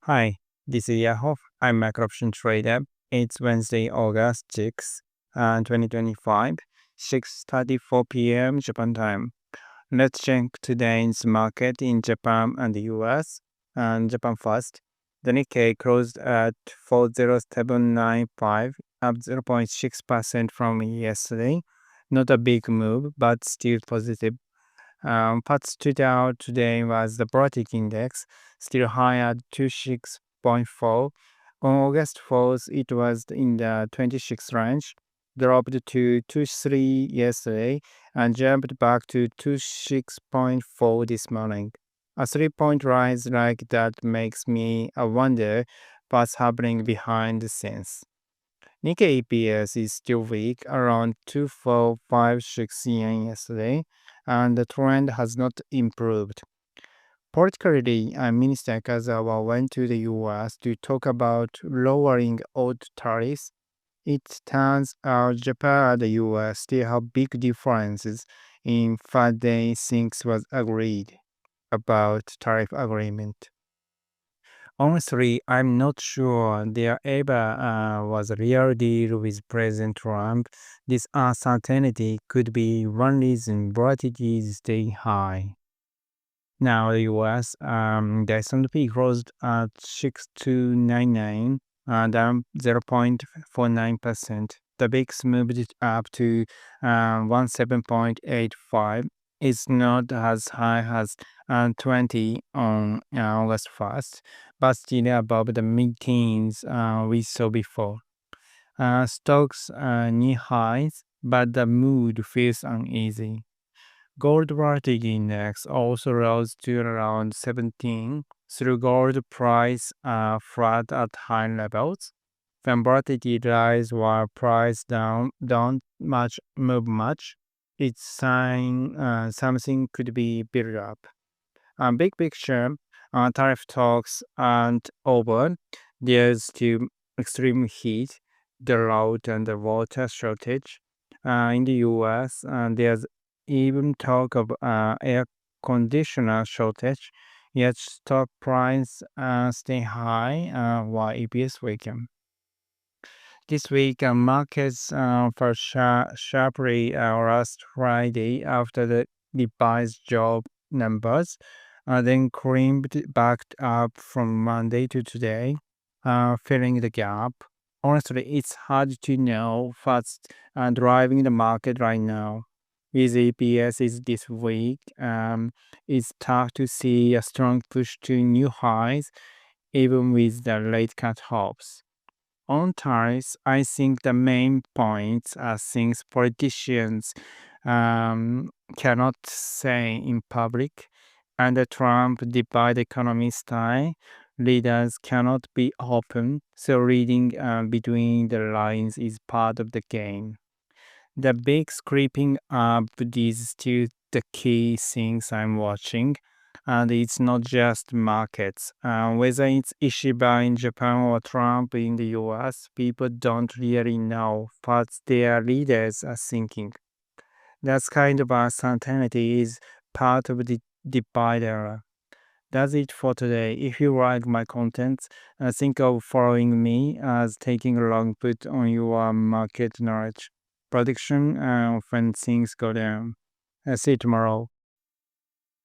Hi, this is Yahoo. I'm macro option trader. It's Wednesday, August 6th, 2025, 6:34 p.m. Japan time. Let's check today's market in Japan and the US. And Japan first. The Nikkei closed at 40795, up 0.6% from yesterday. Not a big move, but still positive. What stood out today was the Baltic index, still high at 26.4. On August 4th, it was in the 26 range, dropped to 23 yesterday, and jumped back to 26.4 this morning. A 3-point rise like that makes me wonder what's happening behind the scenes. Nikkei EPS is still weak, around 2456 yen yesterday, and the trend has not improved. Politically, Minister Kazawa went to the US to talk about lowering old tariffs. It turns out Japan and the US still have big differences in what they think was agreed about tariff agreement. Honestly, I'm not sure there ever was a real deal with President Trump. This uncertainty could be one reason volatility is staying high. Now, the US, the S&P closed at 6299, down 0.49%. The VIX moved it up to 17.85. It's not as high as 20 on August 1st, but still above the mid-teens we saw before. Stocks near highs, but the mood feels uneasy. Gold volatility index also rose to around 17, through gold price flat at high levels. When volatility rise while price don't much move much, it's sign something could be built up. Big picture, tariff talks aren't over. There's still extreme heat, drought, and the water shortage. In the US, there's even talk of air conditioner shortage, yet stock price stay high while EPS weaken. This week, markets fell sharply last Friday after the revised job numbers, then climbed back up from Monday to today, filling the gap. Honestly, it's hard to know what's driving the market right now. With EPS is this week, it's tough to see a strong push to new highs, even with the late cut hopes. On tariffs, I think the main points are things politicians cannot say in public. Under Trump divide economy style, leaders cannot be open, so reading between the lines is part of the game. The big creeping up is still the key things I'm watching. And it's not just markets. Whether it's Ishiba in Japan or Trump in the US, people don't really know what their leaders are thinking. That kind of uncertainty is part of the divide era. That's it for today. If you like my content, think of following me as taking a long put on your market knowledge prediction when things go down. See you tomorrow.